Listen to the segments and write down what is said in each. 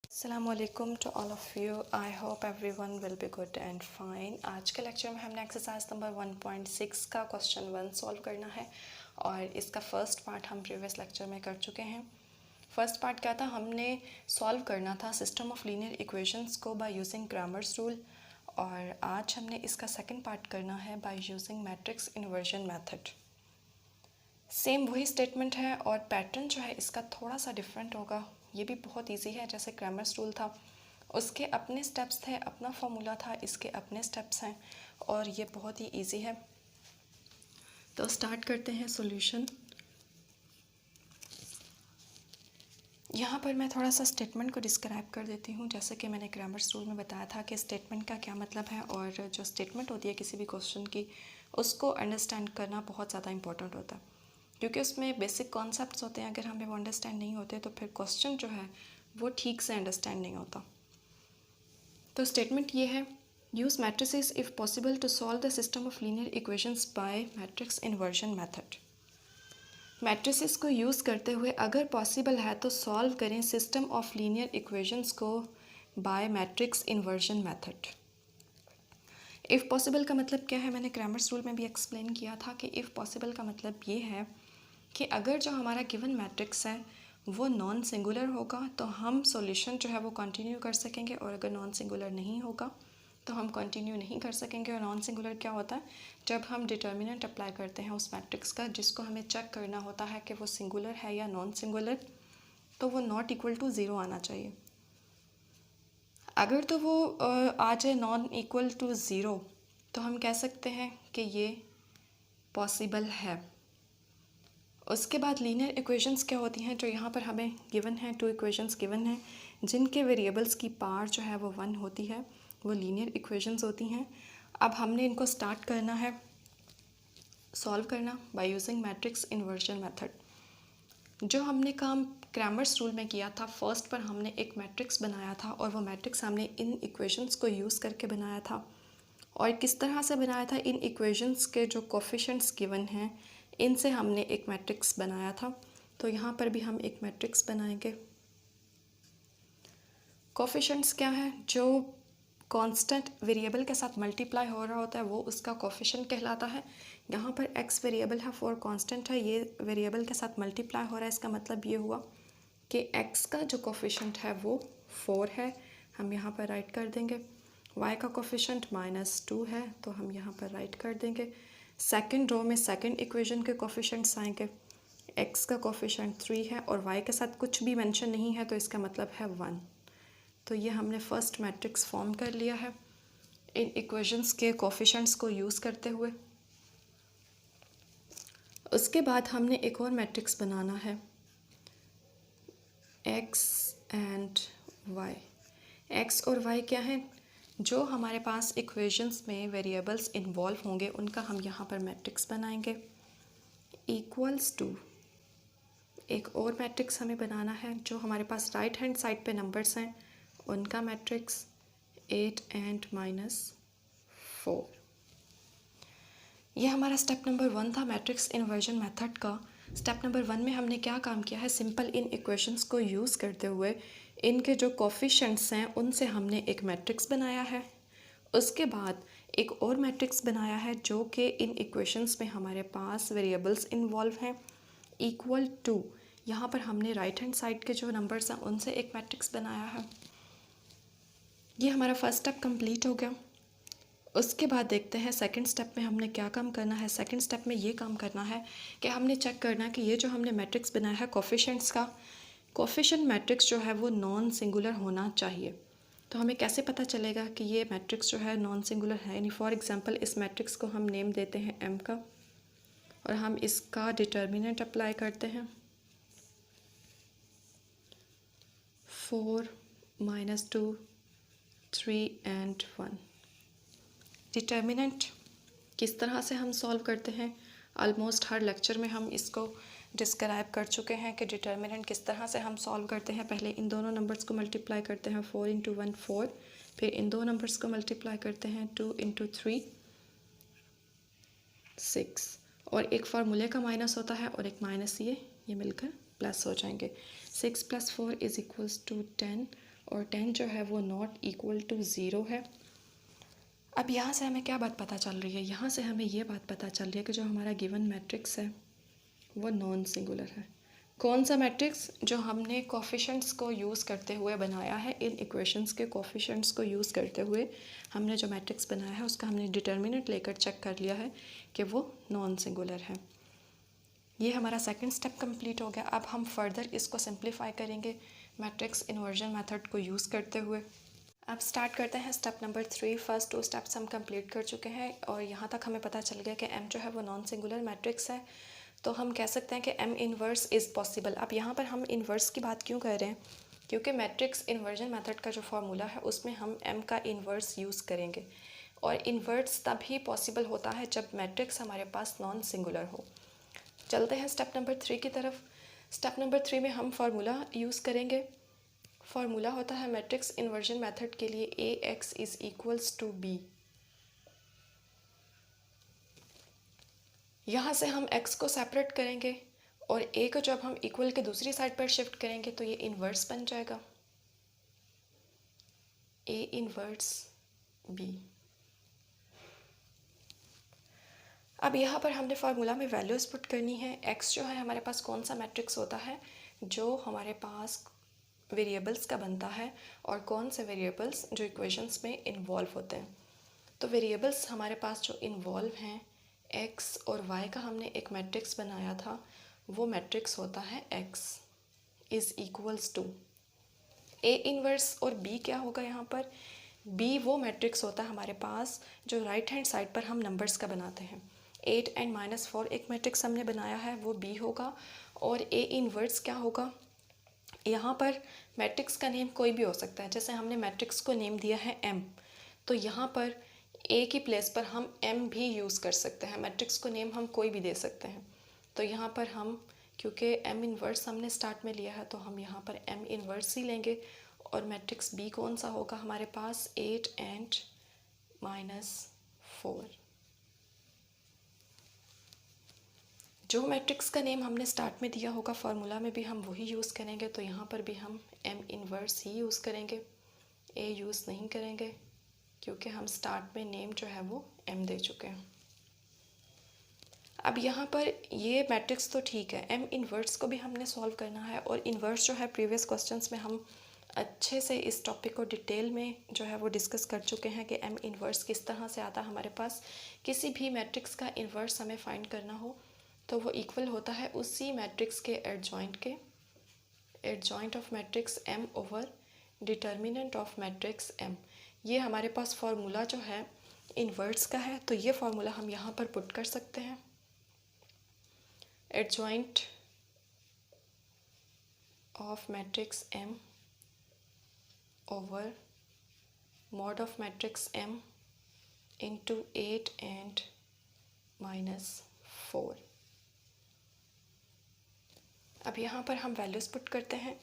Assalamualaikum to all of you. I hope everyone will be good and fine. आज के lecture में हमने exercise number 1.6 का question 1 solve करना है और इसका फर्स्ट पार्ट हम प्रीवियस लेक्चर में कर चुके हैं। फर्स्ट पार्ट क्या था, हमने सॉल्व करना था सिस्टम ऑफ लीनियर इक्वेशंस को बाय यूजिंग क्रैमर्स रूल, और आज हमने इसका सेकंड पार्ट करना है by using matrix inversion method. Same वही स्टेटमेंट है और पैटर्न जो है इसका थोड़ा सा डिफरेंट होगा। ये भी बहुत इजी है, जैसे क्रैमर्स रूल था उसके अपने स्टेप्स थे, अपना फॉर्मूला था, इसके अपने स्टेप्स हैं और ये बहुत ही इजी है। तो स्टार्ट करते हैं सॉल्यूशन। यहाँ पर मैं थोड़ा सा स्टेटमेंट को डिस्क्राइब कर देती हूँ। जैसे कि मैंने क्रैमर्स रूल में बताया था कि स्टेटमेंट का क्या मतलब है, और जो स्टेटमेंट होती है किसी भी क्वेश्चन की उसको अंडरस्टैंड करना बहुत ज़्यादा इंपॉर्टेंट होता है, क्योंकि उसमें बेसिक कॉन्सेप्ट्स होते हैं। अगर हमें वो अंडरस्टैंड नहीं होते तो फिर क्वेश्चन जो है वो ठीक से अंडरस्टैंड नहीं होता। तो स्टेटमेंट ये है, use matrices if possible to solve the system of linear equations by matrix inversion method. Matrices को यूज़ करते हुए अगर पॉसिबल है तो सॉल्व करें सिस्टम ऑफ लीनियर इक्वेशंस को by matrix inversion method. If possible का मतलब क्या है, मैंने क्रैमर्स रूल में भी एक्सप्लेन किया था कि इफ़ पॉसिबल का मतलब ये है कि अगर जो हमारा गिवन मैट्रिक्स है वो नॉन सिंगुलर होगा तो हम सॉल्यूशन जो है वो कंटिन्यू कर सकेंगे, और अगर नॉन सिंगुलर नहीं होगा तो हम कंटिन्यू नहीं कर सकेंगे। और नॉन सिंगुलर क्या होता है, जब हम डिटर्मिनेंट अप्लाई करते हैं उस मैट्रिक्स का जिसको हमें चेक करना होता है कि वो सिंगुलर है या नॉन सिंगुलर, तो वो नॉट इक्वल टू ज़ीरो आना चाहिए। अगर तो वो आ जाए नॉन इक्वल टू ज़ीरो तो हम कह सकते हैं कि ये पॉसिबल है। उसके बाद लीनियर इक्वेशंस क्या होती हैं, जो यहाँ पर हमें गिवन है, टू इक्वेशंस गिवन हैं जिनके वेरिएबल्स की पावर जो है वो 1 होती है, वो लीनियर इक्वेशंस होती हैं। अब हमने इनको स्टार्ट करना है सॉल्व करना by using matrix inversion method. जो हमने काम क्रैमर्स रूल में किया था, फर्स्ट पर हमने एक मैट्रिक्स बनाया था और वो मैट्रिक्स हमने इन इक्वेशंस को यूज़ करके बनाया था। और किस तरह से बनाया था, इन इक्वेशंस के जो कोफिशिएंट्स गिवन हैं इनसे हमने एक मैट्रिक्स बनाया था। तो यहाँ पर भी हम एक मैट्रिक्स बनाएंगे। कोफिशिएंट्स क्या है, जो कांस्टेंट वेरिएबल के साथ मल्टीप्लाई हो रहा होता है वो उसका कोफिशिएंट कहलाता है। यहाँ पर x वेरिएबल है, 4 कांस्टेंट है, ये वेरिएबल के साथ मल्टीप्लाई हो रहा है। इसका मतलब ये हुआ कि x का जो कोफिशिएंट है वो 4 है, हम यहाँ पर राइट कर देंगे। y का कोफिशिएंट -2 है तो हम यहाँ पर राइट कर देंगे। सेकंड रो में सेकंड इक्वेशन के कोफिशिएंट्स आएंगे, x का कोफिशिएंट 3 है और y के साथ कुछ भी मेंशन नहीं है तो इसका मतलब है 1। तो ये हमने फर्स्ट मैट्रिक्स फॉर्म कर लिया है इन इक्वेशंस के कोफिशिएंट्स को यूज़ करते हुए। उसके बाद हमने एक और मैट्रिक्स बनाना है x एंड y। x और y क्या है, जो हमारे पास इक्वेशंस में वेरिएबल्स इन्वॉल्व होंगे उनका हम यहाँ पर मैट्रिक्स बनाएंगे। इक्वल्स टू एक और मैट्रिक्स हमें बनाना है जो हमारे पास राइट हैंड साइड पे नंबर्स हैं उनका मैट्रिक्स 8 एंड -4। ये हमारा स्टेप नंबर 1 था मैट्रिक्स इन्वर्जन मेथड का। स्टेप नंबर 1 में हमने क्या काम किया है, सिंपल इन इक्वेशंस को यूज़ करते हुए इनके जो कोफिशिएंट्स हैं उनसे हमने एक मैट्रिक्स बनाया है। उसके बाद एक और मैट्रिक्स बनाया है जो कि इन इक्वेशंस में हमारे पास वेरिएबल्स इन्वॉल्व हैं, इक्वल टू यहाँ पर हमने राइट हैंड साइड के जो नंबर्स हैं उनसे एक मैट्रिक्स बनाया है। ये हमारा फर्स्ट स्टेप कंप्लीट हो गया। उसके बाद देखते हैं सेकंड स्टेप में हमने क्या काम करना है। सेकंड स्टेप में ये काम करना है कि हमने चेक करना है कि ये जो हमने मैट्रिक्स बनाया है कोफिशिएंट्स का, कोफिशिएंट मैट्रिक्स जो है वो नॉन सिंगुलर होना चाहिए। तो हमें कैसे पता चलेगा कि ये मैट्रिक्स जो है नॉन सिंगुलर है। यानी फॉर एग्जांपल इस मैट्रिक्स को हम नेम देते हैं m का और हम इसका डिटर्मिनेंट अप्लाई करते हैं 4 -2 3 एंड 1। डिटर्मिनेंट किस तरह से हम सॉल्व करते हैं, ऑलमोस्ट हर लेक्चर में हम इसको डिस्क्राइब कर चुके हैं कि डिटर्मिनेंट किस तरह से हम सॉल्व करते हैं। पहले इन दोनों नंबर्स को मल्टीप्लाई करते हैं 4 × 1 4, फिर इन दो नंबर्स को मल्टीप्लाई करते हैं 2 × 3 6, और एक फार्मूले का माइनस होता है और एक माइनस ये मिलकर प्लस हो जाएंगे। 6 + 4 = 10, और 10 जो है वो नॉट इक्वल टू 0 है। अब यहाँ से हमें क्या बात पता चल रही है? यहाँ से हमें ये बात पता चल रही है कि जो हमारा गिवन मैट्रिक्स है वो नॉन सिंगुलर है। कौन सा मैट्रिक्स? जो हमने कोफिशेंट्स को यूज़ करते हुए बनाया है, इन इक्वेशंस के कोफिशेंट्स को यूज़ करते हुए हमने जो मैट्रिक्स बनाया है उसका हमने डिटर्मिनेंट लेकर चेक कर लिया है कि वो नॉन सिंगुलर है। ये हमारा सेकंड स्टेप कंप्लीट हो गया। अब हम फर्दर इसको सिंप्लीफाई करेंगे मैट्रिक्स इन्वर्जन मेथड को यूज़ करते हुए। अब स्टार्ट करते हैं स्टेप नंबर 3। फर्स्ट 2 स्टेप्स हम कंप्लीट कर चुके हैं और यहाँ तक हमें पता चल गया कि m जो है वो नॉन सिंगुलर मैट्रिक्स है, तो हम कह सकते हैं कि m इन्वर्स इज़ पॉसिबल। अब यहाँ पर हम इन्वर्स की बात क्यों कर रहे हैं? क्योंकि मैट्रिक्स इन्वर्जन मेथड का जो फार्मूला है उसमें हम m का इन्वर्स यूज़ करेंगे, और इन्वर्स तभी पॉसिबल होता है जब मैट्रिक्स हमारे पास नॉन सिंगुलर हो। चलते हैं स्टेप नंबर 3 की तरफ। स्टेप नंबर 3 में हम फार्मूला यूज़ करेंगे। फार्मूला होता है मैट्रिक्स इन्वर्जन मेथड के लिए AX is equals to B। यहाँ से हम x को सेपरेट करेंगे और a को जब हम इक्वल के दूसरी साइड पर शिफ्ट करेंगे तो ये इन्वर्स बन जाएगा, A इन्वर्स B। अब यहाँ पर हमने फार्मूला में वैल्यूज़ पुट करनी है। x जो है हमारे पास कौन सा मैट्रिक्स होता है जो हमारे पास वेरिएबल्स का बनता है, और कौन से वेरिएबल्स जो इक्वेशंस में इन्वॉल्व होते हैं। तो वेरिएबल्स हमारे पास जो इन्वॉल्व हैं, x और y का हमने एक मैट्रिक्स बनाया था, वो मैट्रिक्स होता है x is equals to A inverse, और B क्या होगा यहाँ पर? B वो मैट्रिक्स होता है हमारे पास जो राइट हैंड साइड पर हम नंबर्स का बनाते हैं। 8 एंड -4 एक मैट्रिक्स हमने बनाया है, वो B होगा। और A इन्वर्स क्या होगा? यहाँ पर मैट्रिक्स का नेम कोई भी हो सकता है। जैसे हमने मैट्रिक्स को नेम दिया है M, तो यहाँ पर A की प्लेस पर हम M भी यूज़ कर सकते हैं। मैट्रिक्स को नेम हम कोई भी दे सकते हैं। तो यहाँ पर हम, क्योंकि M इन्वर्स हमने स्टार्ट में लिया है, तो हम यहाँ पर M इन्वर्स ही लेंगे। और मैट्रिक्स B कौन सा होगा हमारे पास? 8 एंड -4। जो मैट्रिक्स का नेम हमने स्टार्ट में दिया होगा फार्मूला में भी हम वही यूज़ करेंगे। तो यहाँ पर भी हम M इन्वर्स ही यूज़ करेंगे, A यूज़ नहीं करेंगे, क्योंकि हम स्टार्ट में नेम जो है वो M दे चुके हैं। अब यहाँ पर ये मैट्रिक्स तो ठीक है, M इन्वर्स को भी हमने सॉल्व करना है। और इन्वर्स जो है प्रीवियस क्वेश्चंस में हम अच्छे से इस टॉपिक को डिटेल में जो है वो डिस्कस कर चुके हैं कि M इन्वर्स किस तरह से आता है हमारे पास। किसी भी मैट्रिक्स का इन्वर्स हमें फाइंड करना हो तो वो इक्वल होता है उसी मैट्रिक्स के adjoint of matrix M over determinant of matrix M। ये हमारे पास फार्मूला जो है इन्वर्स का है, तो ये फार्मूला हम यहाँ पर पुट कर सकते हैं। Adjoint of matrix M over mod of matrix M into 8 and -4। अब यहाँ पर हम वैल्यूज़ पुट करते हैं।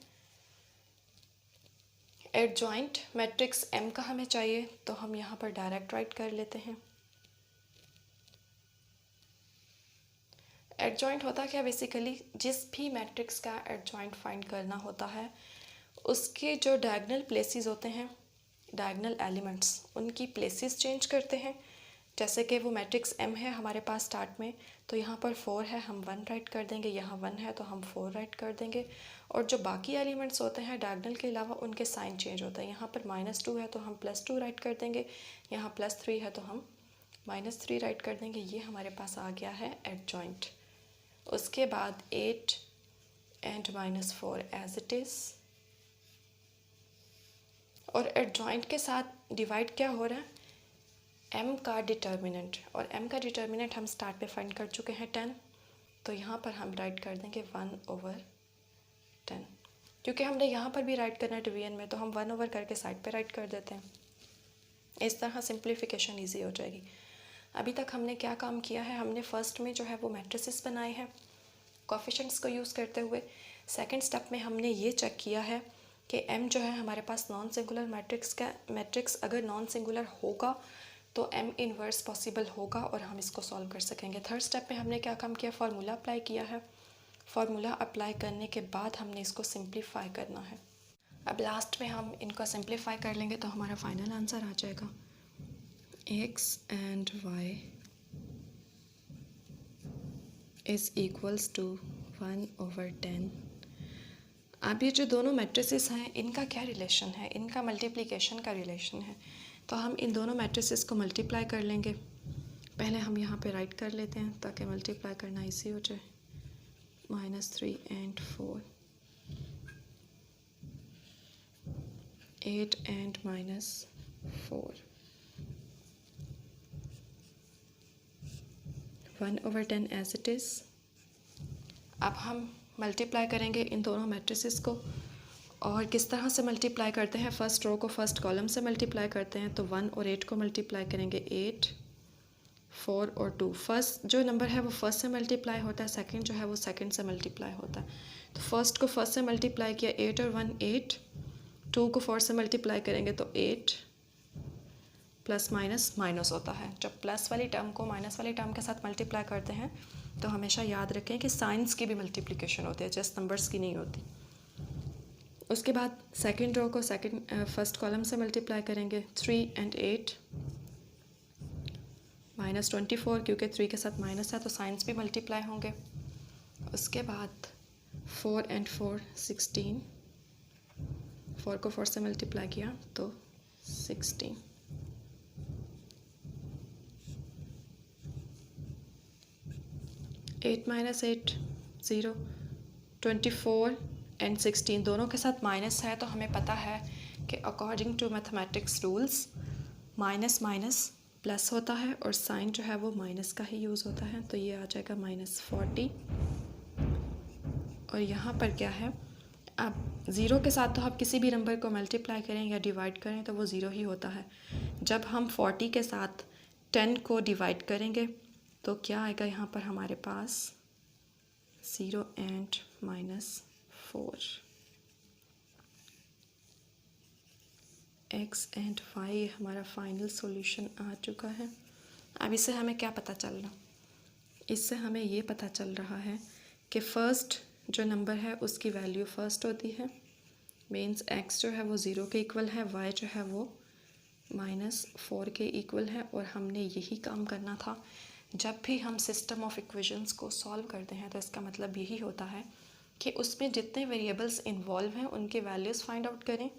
एडजॉइंट मैट्रिक्स M का हमें चाहिए, तो हम यहाँ पर डायरेक्ट राइट कर लेते हैं। एडजॉइंट होता क्या? बेसिकली जिस भी मैट्रिक्स का एडजॉइंट फाइंड करना होता है, उसके जो डायगोनल प्लेसेस होते हैं, डायगोनल एलिमेंट्स, उनकी प्लेसेस चेंज करते हैं। जैसे कि वो मैट्रिक्स M है हमारे पास स्टार्ट में, तो यहाँ पर 4 है, हम 1 राइट कर देंगे। यहाँ 1 है तो हम 4 राइट कर देंगे। और जो बाकी एलिमेंट्स होते हैं डायगोनल के अलावा, उनके साइन चेंज होता है। यहाँ पर -2 है तो हम +2 राइट कर देंगे। यहाँ +3 है तो हम -3 राइट कर देंगे। ये हमारे पास आ गया है एडजॉइंट। उसके बाद 8 एंड -4 एज इट इज़। और एडजॉइंट के साथ डिवाइड क्या हो रहा है? M का डिटर्मिनेंट, और M का डिटर्मिनेंट हम स्टार्ट में फाइंड कर चुके हैं 10, तो यहाँ पर हम राइट कर देंगे 1/10। क्योंकि हमने यहाँ पर भी राइट करना है डिवीजन में, तो हम 1 ओवर करके साइड पे राइट कर देते हैं। इस तरह सिंप्लीफिकेशन इजी हो जाएगी। अभी तक हमने क्या काम किया है? हमने फर्स्ट में जो है वो मैट्रिसेस बनाए हैं कोफिशिएंट्स को यूज़ करते हुए। सेकंड स्टेप में हमने ये चेक किया है कि M जो है हमारे पास नॉन सिंगुलर मैट्रिक्स अगर नॉन सिंगुलर होगा तो M इन्वर्स पॉसिबल होगा और हम इसको सॉल्व कर सकेंगे। थर्ड स्टेप में हमने क्या काम किया? फार्मूला अप्लाई किया है। फार्मूला अप्लाई करने के बाद हमने इसको सिंप्लीफाई करना है। अब लास्ट में हम इनको सिंप्लीफाई कर लेंगे तो हमारा फाइनल आंसर आ जाएगा x and y is equals to 1/10। अब ये जो दोनों मैट्रिसेस हैं इनका क्या रिलेशन है, इनका मल्टीप्लिकेशन का रिलेशन है। तो हम इन दोनों मैट्रिसेस को मल्टीप्लाई कर लेंगे। पहले हम यहाँ पे राइट कर लेते हैं ताकि मल्टीप्लाई करना इजी हो जाए। -3 and 4, 8 and -4, 1/10 as it is. अब हम मल्टीप्लाई करेंगे इन दोनों मैट्रिसेस को, और किस तरह से मल्टीप्लाई करते हैं, फर्स्ट रो को फर्स्ट कॉलम से मल्टीप्लाई करते हैं। तो 1 और 8 को मल्टीप्लाई करेंगे, 8, 4 और 2। फर्स्ट जो नंबर है वो फर्स्ट से मल्टीप्लाई होता है, सेकंड जो है वो सेकंड से मल्टीप्लाई होता है। तो फर्स्ट को फर्स्ट से मल्टीप्लाई किया, 8 और 1 8, 2 को 4 से मल्टीप्लाई करेंगे तो 8 प्लस माइनस माइनस होता है। जब प्लस वाली टर्म को माइनस वाली टर्म के साथ मल्टीप्लाई करते हैं तो हमेशा याद रखें कि साइंस की भी मल्टीप्लिकेशन होती है, जस्ट नंबर्स की नहीं होती। उसके बाद सेकंड रो को फर्स्ट कॉलम से मल्टीप्लाई करेंगे, 3 and 8 -24, क्योंकि 3 के साथ माइनस है तो साइंस भी मल्टीप्लाई होंगे। उसके बाद 4 and 4 16, 4 को 4 से मल्टीप्लाई किया तो 16। 8 - 8 0, 24 and 16 दोनों के साथ माइनस है। तो हमें पता है कि according to mathematics rules minus minus plus होता है और साइन जो है वो माइनस का ही यूज़ होता है। तो ये आ जाएगा -40। और यहाँ पर क्या है, अब ज़ीरो के साथ तो आप किसी भी नंबर को मल्टीप्लाई करें या डिवाइड करें तो वो ज़ीरो ही होता है। जब हम 40 के साथ 10 को डिवाइड करेंगे तो क्या आएगा यहाँ पर हमारे पास 0 and -4। x एंड y हमारा फाइनल सॉल्यूशन आ चुका है। अब इससे हमें क्या पता चल रहा, इससे हमें ये पता चल रहा है कि फ़र्स्ट जो नंबर है उसकी वैल्यू फ़र्स्ट होती है, मीन्स x जो है वो 0 के इक्वल है, y जो है वो -4 के इक्वल है। और हमने यही काम करना था। जब भी हम सिस्टम ऑफ इक्वेशंस को सॉल्व करते हैं तो इसका मतलब यही होता है कि उसमें जितने वेरिएबल्स इन्वॉल्व हैं उनके वैल्यूज़ फाइंड आउट करें।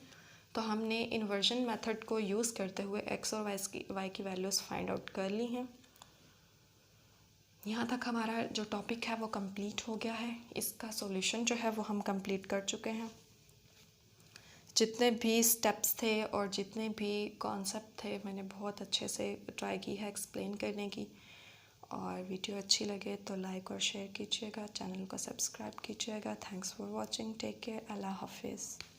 तो हमने इन्वर्जन मेथड को यूज़ करते हुए x और y की वैल्यूज़ फाइंड आउट कर ली हैं। यहाँ तक हमारा जो टॉपिक है वो कंप्लीट हो गया है। इसका सॉल्यूशन जो है वो हम कंप्लीट कर चुके हैं। जितने भी स्टेप्स थे और जितने भी कॉन्सेप्ट थे मैंने बहुत अच्छे से ट्राई की है एक्सप्लेन करने की। और वीडियो अच्छी लगे तो लाइक और शेयर कीजिएगा, चैनल को सब्सक्राइब कीजिएगा। Thanks for watching, take care, अल्लाह हाफिज़।